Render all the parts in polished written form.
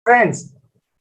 Friends,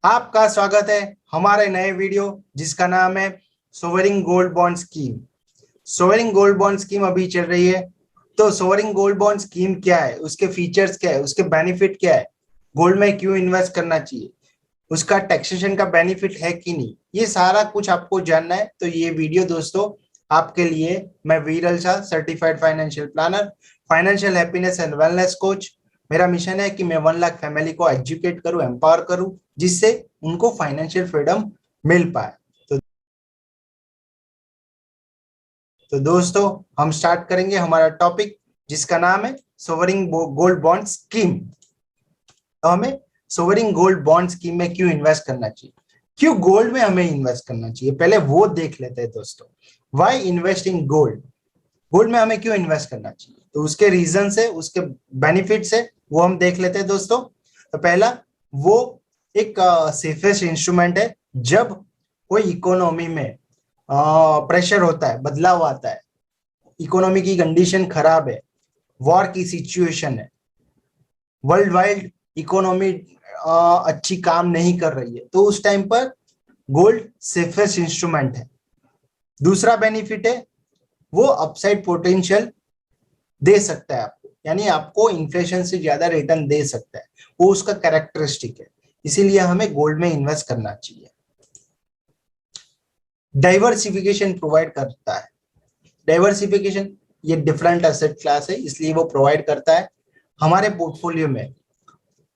आपका स्वागत है हमारे नए वीडियो जिसका नाम है sovereign gold bond scheme. Sovereign gold bond scheme अभी चल रही है। तो सोवरिन गोल्ड बॉन्ड स्कीम क्या है, उसके फीचर्स क्या है, उसके बेनिफिट क्या है, गोल्ड में क्यों इन्वेस्ट करना चाहिए, उसका टैक्सेशन का बेनिफिट है कि नहीं, ये सारा कुछ आपको जानना है। तो ये वीडियो दोस्तों आपके लिए। मैं Viral Shah, certified financial planner, financial happiness and wellness coach. मेरा मिशन है कि मैं 1 लाख फैमिली को एजुकेट करूं, एम्पावर करूं, जिससे उनको फाइनेंशियल फ्रीडम मिल पाए। तो दोस्तों, हम स्टार्ट करेंगे हमारा टॉपिक जिसका नाम है सोवरिन गोल्ड बॉन्ड स्कीम। तो हमें सोवरिन गोल्ड बॉन्ड स्कीम में क्यों इन्वेस्ट करना चाहिए, क्यों गोल्ड में हमें इन्वेस्ट करना चाहिए, पहले वो देख लेते हैं दोस्तों। Why invest in gold, gold में हमें क्यों इन्वेस्ट करना चाहिए, तो उसके रीजन से, उसके बेनिफिट से वो हम देख लेते हैं दोस्तों। तो पहला, वो एक सेफेस्ट इंस्ट्रूमेंट है जब कोई इकोनॉमी में प्रेशर होता है, बदलाव आता है, इकोनॉमी की कंडीशन खराब है, वॉर की सिचुएशन है, वर्ल्ड वाइड इकोनॉमी अच्छी काम नहीं कर रही है, तो उस टाइम पर गोल्ड सेफेस्ट इंस्ट्रूमेंट है। दूसरा बेनिफिट है, वो अपसाइड पोटेंशियल दे सकता है आपको, यानी आपको इन्फ्लेशन से ज्यादा रिटर्न दे सकता है, वो उसका कैरेक्टरिस्टिक है। इसीलिए हमें गोल्ड में इन्वेस्ट करना चाहिए। डाइवर्सिफिकेशन प्रोवाइड करता है। डाइवर्सिफिकेशन, ये डिफरेंट एसेट क्लास है, इसलिए वो प्रोवाइड करता है। हमारे पोर्टफोलियो में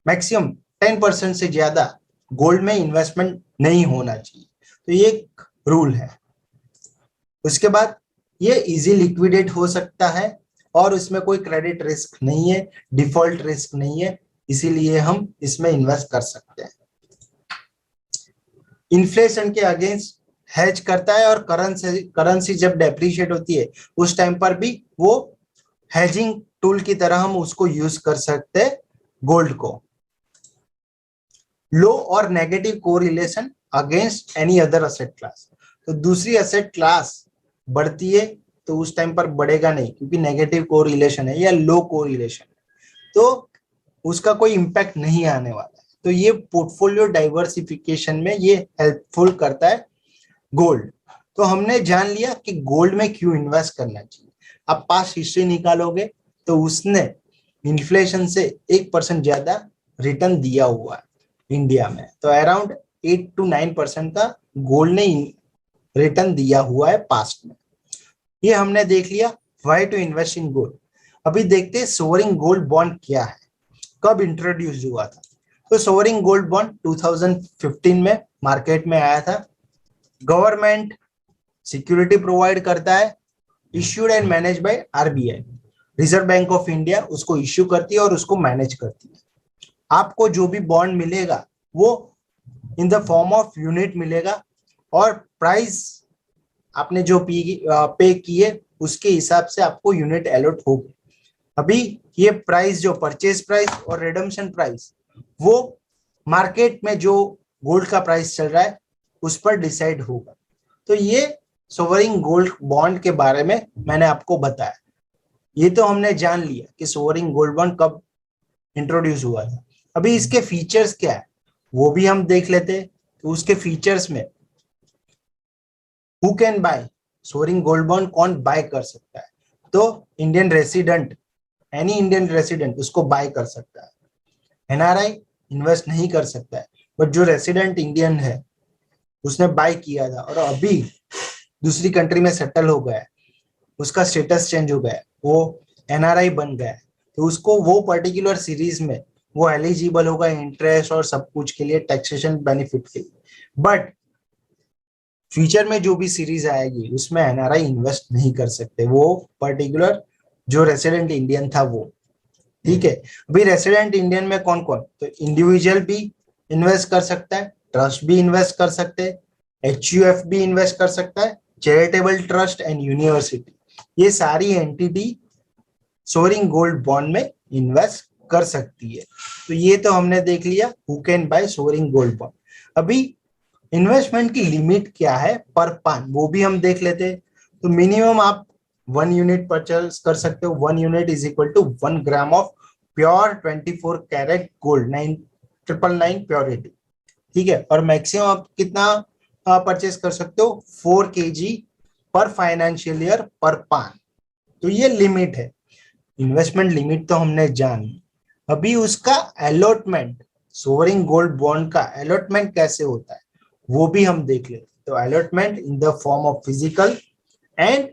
मैक्सिमम 10% से ज्यादा गोल्ड में इन्वेस्टमेंट नहीं होना चाहिए, तो ये एक रूल है। उसके बाद ये इजी लिक्विडेट हो सकता है और इसमें कोई क्रेडिट रिस्क नहीं है, डिफॉल्ट रिस्क नहीं है, इसीलिए हम इसमें इन्वेस्ट कर सकते हैं। इन्फ्लेशन के अगेंस्ट हेज करता है, और करेंसी जब डेप्रिशिएट होती है उस टाइम पर भी वो हेजिंग टूल की तरह हम उसको यूज कर सकते हैं गोल्ड को। लो और negative correlation against any other asset class, तो दूसरी असेट क्लास बढ़ती है तो उस टाइम पर बढ़ेगा नहीं, क्योंकि नेगेटिव कोरिलेशन है या लो कोरिलेशन है, तो उसका कोई इंपैक्ट नहीं आने वाला है। तो ये पोर्टफोलियो डाइवर्सिफिकेशन में ये हेल्पफुल करता है गोल्ड। तो हमने जान लिया कि गोल्ड में क्यों इन्वेस्ट करना चाहिए। अब पास्ट हिस्ट्री निकालोगे तो उसने इन्फ्लेशन से 1% ज्यादा रिटर्न दिया हुआ है इंडिया में, तो अराउंड 8 to 9% का गोल्ड ने रिटर्न दिया हुआ है पास्ट में। ये हमने देख लिया why to invest in gold. अभी देखते हैं सोवरिन गोल्ड बॉन्ड क्या है, कब इंट्रोड्यूस हुआ था। तो सोवरिन गोल्ड बॉन्ड 2015 में मार्केट में आया था। गवर्नमेंट सिक्योरिटी प्रोवाइड करता है, issued and manage by RBI, reserve bank of India उसको इश्यू करती है और उसको मैनेज करती है। आपको जो भी बॉन्ड मिलेगा वो in the form of unit मिलेगा, और प्राइस आपने जो पे किए उसके हिसाब से आपको यूनिट अलॉट होगी। अभी ये प्राइस, जो परचेज प्राइस और रिडम्पशन प्राइस, वो मार्केट में जो गोल्ड का प्राइस चल रहा है उस पर डिसाइड होगा। तो ये सोवरिन गोल्ड बॉन्ड के बारे में मैंने आपको बताया। ये तो हमने जान लिया कि सोवरिन गोल्ड बॉन्ड कब इंट्रोड्यूस हुआ था। अभी इसके फीचर्स क्या है वो भी हम देख लेते हैं। तो उसके फीचर्स में, who can buy sovereign gold bond, कौन बाय कर सकता है, तो Indian resident, any Indian resident उसको बाय कर सकता है। एनआरआई इन्वेस्ट नहीं कर सकता है, बट जो रेसिडेंट इंडियन है उसने बाय किया था और अभी दूसरी कंट्री में सेटल हो गया है, उसका स्टेटस चेंज हो गया है, वो एनआरआई बन गया है, तो उसको वो पर्टिकुलर सीरीज में वो एलिजिबल होगा इंटरेस्ट और सब कुछ के लिए, टैक्सेशन बेनिफिट के लिए। बट फ्यूचर में जो भी सीरीज आएगी उसमें एनआरआई इन्वेस्ट नहीं कर सकते, वो पर्टिकुलर जो रेसिडेंट इंडियन था वो। ठीक है, अभी रेसिडेंट इंडियन में कौन कौन, तो इंडिविजुअल भी इन्वेस्ट कर सकता है, ट्रस्ट भी इन्वेस्ट कर सकते हैं, एचयूएफ भी इन्वेस्ट कर सकता है, चैरिटेबल ट्रस्ट एंड यूनिवर्सिटी, ये सारी एंटिटी सोवरिन गोल्ड बॉन्ड में इन्वेस्ट कर सकती है। तो ये तो हमने देख लिया who can buy sovereign gold bond. अभी इन्वेस्टमेंट की लिमिट क्या है पर पान, वो भी हम देख लेते हैं। तो मिनिमम आप 1 यूनिट परचेज कर सकते हो। 1 unit is equal to 1 gram of pure 24 carat gold, 999 purity, ठीक है। और मैक्सिमम आप कितना परचेस कर सकते हो, 4 kg पर फाइनेंशियल ईयर पर पान। तो ये लिमिट है, इन्वेस्टमेंट लिमिट तो हमने जानी। अभी उसका अलॉटमेंट, सोवरिन गोल्ड बॉन्ड का अलॉटमेंट कैसे होता है वो भी हम देख लेते। तो allotment in the form of physical and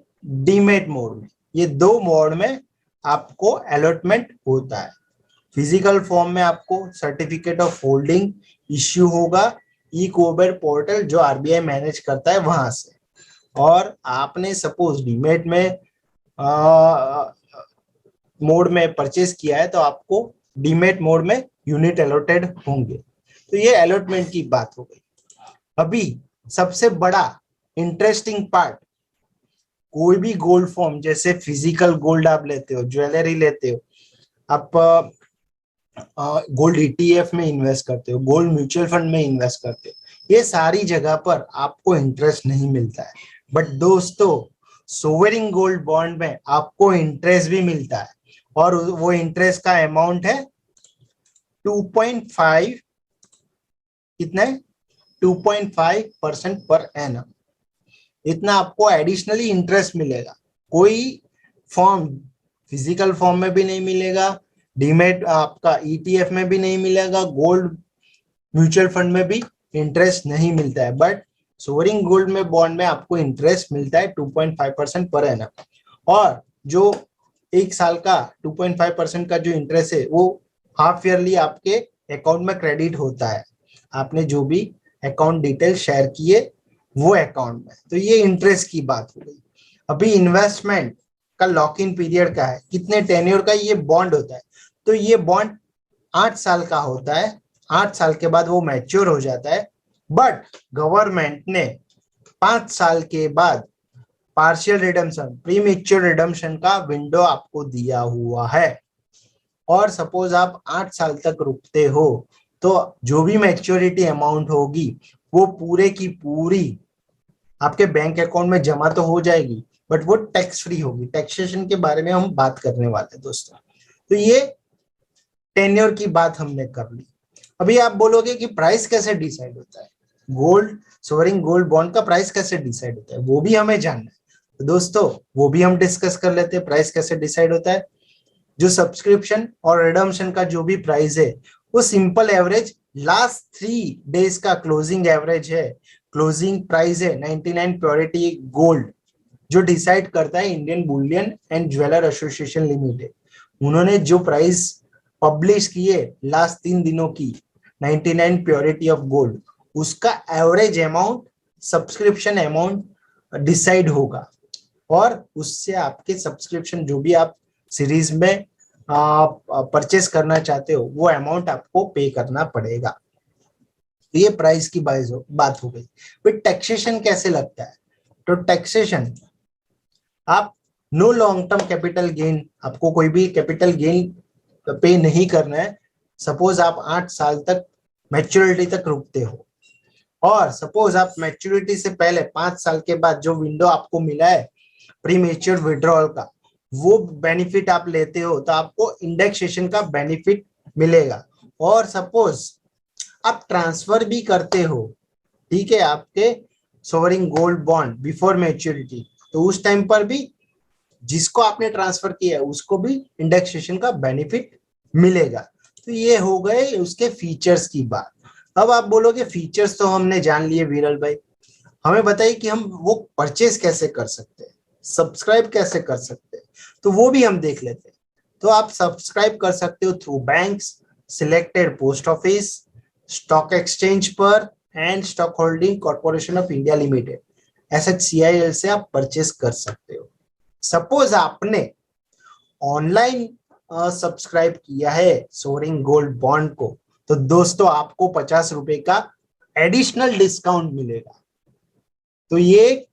demat mode में, ये दो मोड में आपको अलॉटमेंट होता है। फिजिकल फॉर्म में आपको सर्टिफिकेट ऑफ होल्डिंग इश्यू होगा ई कोबर पोर्टल जो आरबीआई मैनेज करता है वहां से, और आपने सपोज डीमेट में मोड में परचेस किया है तो आपको डीमेट मोड में यूनिट अलॉटेड होंगे। तो ये अलॉटमेंट की बात हो गई। अभी सबसे बड़ा इंटरेस्टिंग पार्ट, कोई भी गोल्ड फॉर्म, जैसे फिजिकल गोल्ड आप लेते हो, ज्वेलरी लेते हो, आप गोल्ड ईटीएफ में इन्वेस्ट करते हो, गोल्ड म्यूचुअल फंड में इन्वेस्ट करते हो, ये सारी जगह पर आपको इंटरेस्ट नहीं मिलता है। बट दोस्तों सोवरिन गोल्ड बॉन्ड में आपको इंटरेस्ट भी मिलता है, और वो इंटरेस्ट का अमाउंट है 2.5, कितना है 2.5% पर एनम। इतना आपको एडिशनली इंटरेस्ट मिलेगा, कोई फॉर्म फिजिकल फॉर्म में भी नहीं मिलेगा, डीमेट आपका ईटीएफ में भी नहीं मिलेगा, गोल्ड म्यूचुअल फंड में भी इंटरेस्ट नहीं मिलता है। बट सोवरिन गोल्ड में बॉन्ड में आपको इंटरेस्ट मिलता है 2.5% पर एनम। और जो एक साल का 2.5% का जो इंटरेस्ट है वो हाफ ईयरली आपके अकाउंट में क्रेडिट होता है, आपने जो भी अकाउंट डिटेल शेयर किए वो अकाउंट में। तो ये इंटरेस्ट की बात हो गई। अभी इन्वेस्टमेंट का लॉक इन पीरियड का है, कितने टेन्योर का ये बॉन्ड होता है, तो ये बॉन्ड 8 साल का होता है, 8 साल के बाद वो मैच्योर हो जाता है। बट गवर्नमेंट ने 5 साल के बाद पार्शियल रिडम्पशन, प्रीमेच्योर रिडम्पशन का विंडो आपको दिया हुआ है। और सपोज आप 8 साल तक रुकते हो तो जो भी मैच्योरिटी अमाउंट होगी वो पूरे की पूरी आपके बैंक अकाउंट में जमा तो हो जाएगी, बट वो टैक्स फ्री होगी। टैक्सेशन के बारे में हम बात करने वाले हैं दोस्तों। तो ये टेन्योर की बात हमने कर ली। अभी आप बोलोगे कि प्राइस कैसे डिसाइड होता है, गोल्ड सोवरिन गोल्ड बॉन्ड का प्राइस कैसे डिसाइड होता है, वो भी हमें जानना है। तो दोस्तों वो भी हम डिस्कस कर लेते हैं, प्राइस कैसे डिसाइड होता है। जो सब्सक्रिप्शन और रिडम्पशन का जो भी प्राइस है वो सिंपल एवरेज लास्ट 3 डेज का क्लोजिंग एवरेज है, क्लोजिंग प्राइस है 99 प्योरिटी गोल्ड, जो डिसाइड करता है Indian Boolean and jeweller association limited. उन्होंने जो प्राइस पब्लिश किए लास्ट 3 दिनों की 99 प्योरिटी ऑफ गोल्ड, उसका average amount subscription amount decide होगा, और उससे आपके सब्सक्रिप्शन जो भी आप सीरीज में परचेस करना चाहते हो वो अमाउंट आपको पे करना पड़ेगा। तो ये प्राइस की बात हो गई। फिर टैक्सेशन कैसे लगता है, तो टैक्सेशन आप no long term capital gain, आपको कोई भी कैपिटल गेन पे नहीं करना है। सपोज आप 8 साल तक मैच्योरिटी तक रुकते हो, और सपोज आप मैच्योरिटी से पहले 5 साल के बाद जो विंडो आपको मिला है प्रीमेच्योर विड्रॉल का, वो बेनिफिट आप लेते हो तो आपको इंडेक्सेशन का बेनिफिट मिलेगा। और सपोज आप ट्रांसफर भी करते हो, ठीक है, आपके sovereign gold bond before maturity, तो उस टाइम पर भी जिसको आपने ट्रांसफर किया है उसको भी इंडेक्सेशन का बेनिफिट मिलेगा। तो ये हो गए उसके फीचर्स की बात। अब आप बोलोगे फीचर्स तो हमने जान लिए विरल भाई, हमें बताइए कि हम वो परचेस कैसे कर सकते हैं, सब्सक्राइब कैसे कर सकते हैं, तो वो भी हम देख लेते हैं। तो आप सब्सक्राइब कर सकते हो through banks, selected post office, stock exchange पर, and stock holding corporation of India limited SHCIL से आप परचेस कर सकते हो। सपोज आपने ऑनलाइन सब्सक्राइब किया है सोवरिन गोल्ड बॉन्ड को, तो दोस्तों आपको 50 रुपए का एडिशनल डिस्काउंट मिलेगा। तो ये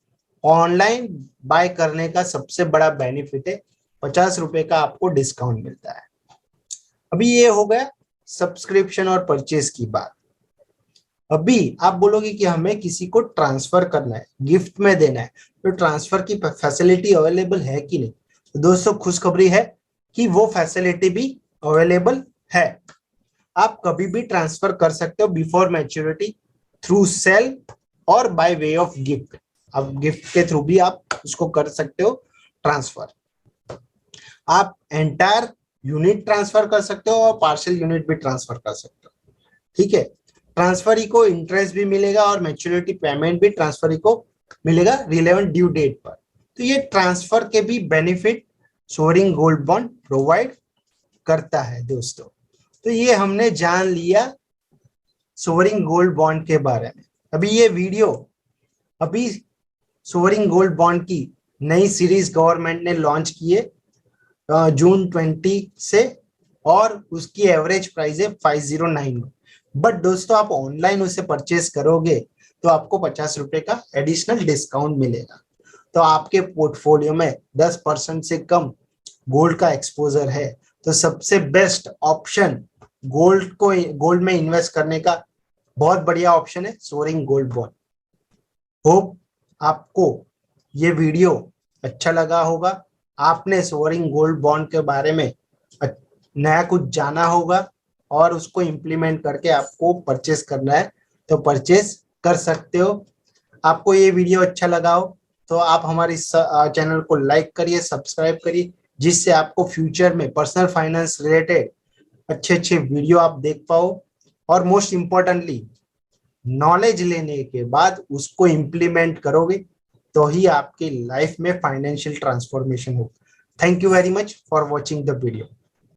ऑनलाइन बाय करने का सबसे बड़ा बेनिफिट है, 50 रुपए का आपको डिस्काउंट मिलता है। अभी ये हो गया सब्सक्रिप्शन और परचेस की बात। अभी आप बोलोगे कि हमें किसी को ट्रांसफर करना है, गिफ्ट में देना है, तो ट्रांसफर की फैसिलिटी अवेलेबल है कि नहीं, तो दोस्तों खुशखबरी है कि वो फैसिलिटी भी अवेलेबल है। आप कभी भी ट्रांसफर कर सकते हो बिफोर मैच्योरिटी थ्रू सेल और बाय वे ऑफ गिफ्ट। अब गिफ्ट के थ्रू भी आप उसको कर सकते हो ट्रांसफर। आप एंटायर यूनिट ट्रांसफर कर सकते हो और पार्शियल यूनिट भी ट्रांसफर कर सकते हो। ठीक है, ट्रांसफर को इंटरेस्ट भी मिलेगा और मैच्योरिटी पेमेंट भी ट्रांसफर को मिलेगा रिलेवेंट ड्यू डेट पर। तो ये ट्रांसफर के भी benefit sovereign gold bond provide करता है दोस्तों। तो ये हमने जान लिया सोवरिन गोल्ड बॉन्ड के बारे में। अभी ये वीडियो अभी सोवरिन गोल्ड बॉन्ड की नई सीरीज गवर्नमेंट ने लॉन्च की है जून 20 से, और उसकी एवरेज प्राइस है 509। बट दोस्तों आप ऑनलाइन उसे परचेस करोगे तो आपको 50 रुपए का एडिशनल डिस्काउंट मिलेगा। तो आपके पोर्टफोलियो में 10% से कम गोल्ड का एक्सपोजर है तो सबसे बेस्ट ऑप्शन गोल्ड में इन्वेस्ट करने का बहुत बढ़िया ऑप्शन है सोवरिन गोल्ड बॉन्ड। होप आपको ये वीडियो अच्छा लगा होगा, आपने सोवरिन गोल्ड बॉन्ड के बारे में नया कुछ जाना होगा और उसको इम्प्लीमेंट करके आपको परचेस करना है तो परचेस कर सकते हो। आपको ये वीडियो अच्छा लगा हो तो आप हमारी चैनल को लाइक करिए, सब्सक्राइब करिए, जिससे आपको फ्यूचर में पर्सनल फाइनेंस रिलेटेड अच्छे अच्छे वीडियो आप देख पाओ, और मोस्ट इम्पोर्टेंटली नॉलेज लेने के बाद उसको इम्प्लीमेंट करोगे तो ही आपकी लाइफ में फाइनेंशियल ट्रांसफॉर्मेशन हो। Thank you very much for watching the video.